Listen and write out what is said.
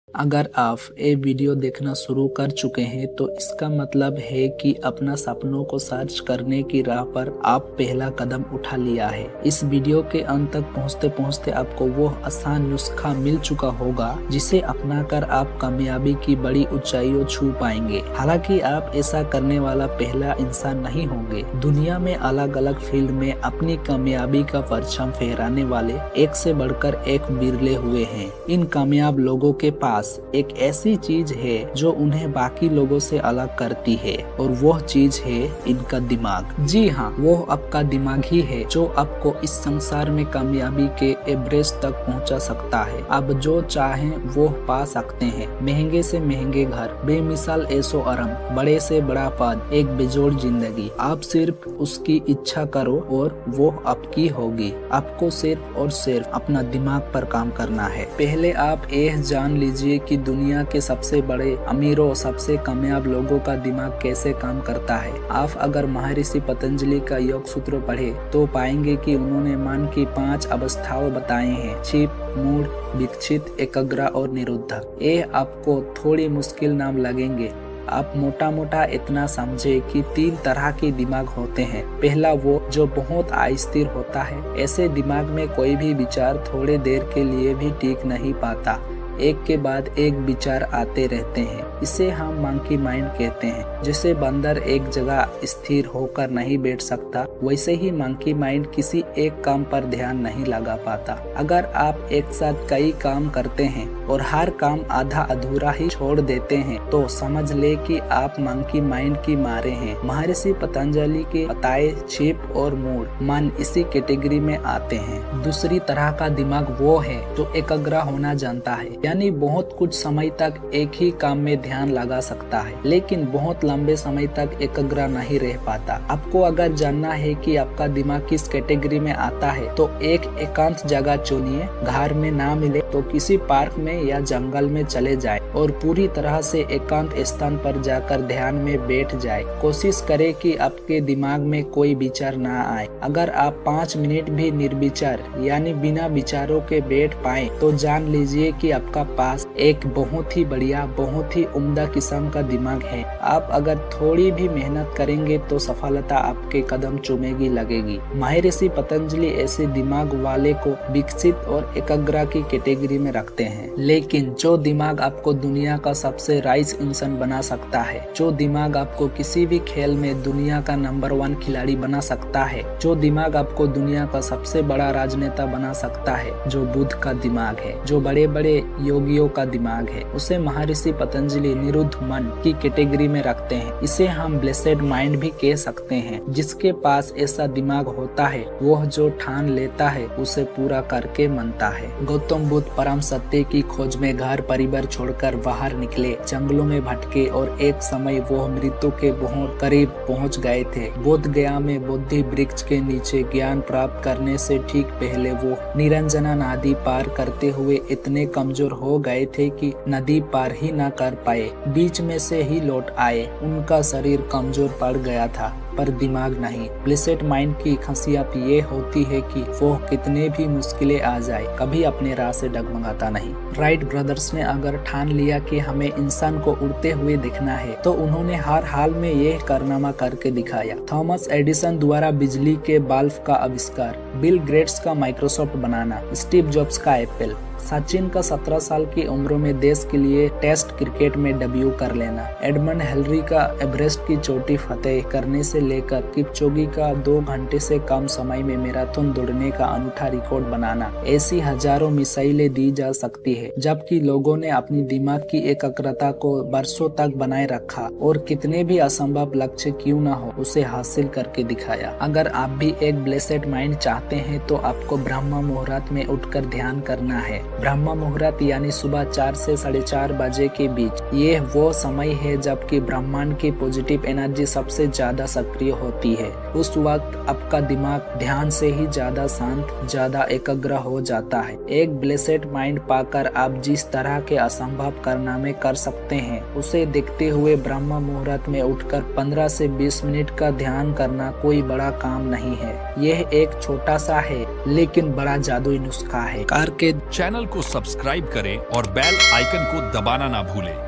अगर आप ये वीडियो देखना शुरू कर चुके हैं तो इसका मतलब है कि अपना सपनों को सर्च करने की राह पर आप पहला कदम उठा लिया है। इस वीडियो के अंत तक पहुंचते पहुंचते आपको वो आसान नुस्खा मिल चुका होगा जिसे अपनाकर आप कामयाबी की बड़ी ऊंचाइयों छू पाएंगे। हालांकि आप ऐसा करने वाला पहला इंसान नहीं होंगे। दुनिया में अलग अलग फील्ड में अपनी कामयाबी का परचम फहराने वाले एक से बढ़कर एक बिरले हुए हैं। इन कामयाब लोगों के पास एक ऐसी चीज है जो उन्हें बाकी लोगों से अलग करती है और वह चीज है इनका दिमाग। जी हाँ, वो आपका दिमाग ही है जो आपको इस संसार में कामयाबी के एवरेस्ट तक पहुंचा सकता है। आप जो चाहें वो पा सकते हैं। महंगे से महंगे घर, बेमिसाल ऐशो आराम, बड़े से बड़ा पद, एक बेजोड़ जिंदगी। आप सिर्फ उसकी इच्छा करो और वो आपकी होगी। आपको सिर्फ और सिर्फ अपना दिमाग पर काम करना है। पहले आप यह जान लीजिए कि दुनिया के सबसे बड़े अमीरों, सबसे कामयाब लोगों का दिमाग कैसे काम करता है। आप अगर महर्षि पतंजलि का योग सूत्र पढ़े तो पाएंगे कि उन्होंने मन की 5 अवस्थाओं बताए हैं: क्षिप, मूढ़, विक्षिप्त, एकाग्र और निरुद्ध। ये आपको थोड़ी मुश्किल नाम लगेंगे। आप मोटा मोटा इतना समझे कि 3 तरह के दिमाग होते हैं। पहला वो जो बहुत अस्थिर होता है। ऐसे दिमाग में कोई भी विचार थोड़े देर के लिए भी टिक नहीं पाता। एक के बाद एक विचार आते रहते हैं। इसे हम मंकी माइंड कहते हैं। जैसे बंदर एक जगह स्थिर होकर नहीं बैठ सकता, वैसे ही मंकी माइंड किसी एक काम पर ध्यान नहीं लगा पाता। अगर आप एक साथ कई काम करते हैं और हर काम आधा अधूरा ही छोड़ देते हैं तो समझ ले कि आप मंकी माइंड की मारे हैं। महर्षि पतंजलि के बताए क्षिप और मूढ़ मन इसी कैटेगरी में आते हैं। दूसरी तरह का दिमाग वो है जो एकाग्र होना जानता है, यानी बहुत कुछ समय तक एक ही काम में ध्यान लगा सकता है लेकिन बहुत लंबे समय तक एकाग्र नहीं रह पाता। आपको अगर जानना है कि आपका दिमाग किस कैटेगरी में आता है तो एक एकांत जगह चुनिए। घर में ना मिले तो किसी पार्क में या जंगल में चले जाए और पूरी तरह से एकांत स्थान पर जाकर ध्यान में बैठ जाए। कोशिश करें कि आपके दिमाग में कोई विचार ना आए। अगर आप 5 मिनट भी निर्विचार यानी बिना विचारों के बैठ पाए तो जान लीजिए कि आपका पास एक बहुत ही बढ़िया, बहुत ही उम्दा किस्म का दिमाग है। आप अगर थोड़ी भी मेहनत करेंगे तो सफलता आपके कदम चूमेगी लगेगी। महर्षि पतंजलि ऐसे दिमाग वाले को विकसित और एकाग्र की कैटेगरी में रखते हैं। लेकिन जो दिमाग आपको दुनिया का सबसे राइज इंसान बना सकता है, जो दिमाग आपको किसी भी खेल में दुनिया का नंबर 1 खिलाड़ी बना सकता है, जो दिमाग आपको दुनिया का सबसे बड़ा राजनेता बना सकता है, जो बुद्ध का दिमाग है, जो बड़े बड़े योगियों का दिमाग है, उसे महर्षि पतंजलि निरुद्ध मन की कैटेगरी में रखते हैं। इसे हम ब्लेसेड माइंड भी कह सकते हैं। जिसके पास ऐसा दिमाग होता है वह जो ठान लेता है उसे पूरा करके मनता है। गौतम बुद्ध परम सत्य की खोज में घर परिवार छोड़कर बाहर निकले, जंगलों में भटके और एक समय वह मृत्यु के बहुत करीब पहुंच गए थे। बोध गया में बोधि वृक्ष के नीचे ज्ञान प्राप्त करने से ठीक पहले वो निरंजना नदी पार करते हुए इतने कमजोर हो गए थे कि नदी पार ही ना कर पाए। बीच में से ही लौट आए। उनका शरीर कमजोर पड़ गया था पर दिमाग नहीं। ब्लेसेड माइंड की खासियत ये होती है कि वो कितने भी मुश्किलें आ जाए कभी अपने राह से डगमगाता नहीं। राइट ब्रदर्स ने अगर ठान लिया कि हमें इंसान को उड़ते हुए दिखना है तो उन्होंने हर हाल में ये कारनामा करके दिखाया। थॉमस एडिसन द्वारा बिजली के बल्ब का आविष्कार, बिल गेट्स का माइक्रोसॉफ्ट बनाना, स्टीव जॉब्स का एप्पल, सचिन का 17 साल की उम्र में देश के लिए टेस्ट क्रिकेट में डेब्यू कर लेना, एडमंड हिलरी का एवरेस्ट की चोटी फतेह करने से लेकर किपचोगी का 2 घंटे से कम समय में मैराथन दौड़ने का अनूठा रिकॉर्ड बनाना, ऐसी हजारों मिसाइलें दी जा सकती है। जबकि लोगों ने अपनी दिमाग की एकाग्रता को वर्षों तक बनाए रखा और कितने भी असंभव लक्ष्य क्यों न हो उसे हासिल करके दिखाया। अगर आप भी एक ब्लेसेड माइंड चाहते हैं तो आपको ब्रह्म मुहूर्त में उठकर ध्यान करना है। ब्रह्म मुहूर्त यानी सुबह 4 से 4:30 बजे के बीच। ये वो समय है जबकि ब्रह्मांड की पॉजिटिव एनर्जी सबसे ज्यादा सक्रिय सक्रिय होती है। उस वक्त आपका दिमाग ध्यान से ही ज्यादा शांत, ज्यादा एकाग्र हो जाता है। एक ब्लेसेड माइंड पाकर आप जिस तरह के असंभव कारनामे कर सकते हैं, उसे देखते हुए ब्रह्म मुहूर्त में उठकर 15 से 20 मिनट का ध्यान करना कोई बड़ा काम नहीं है। यह एक छोटा सा है लेकिन बड़ा जादुई नुस्खा है। कार के चैनल को सब्सक्राइब करें और बेल आइकन को दबाना ना भूलें।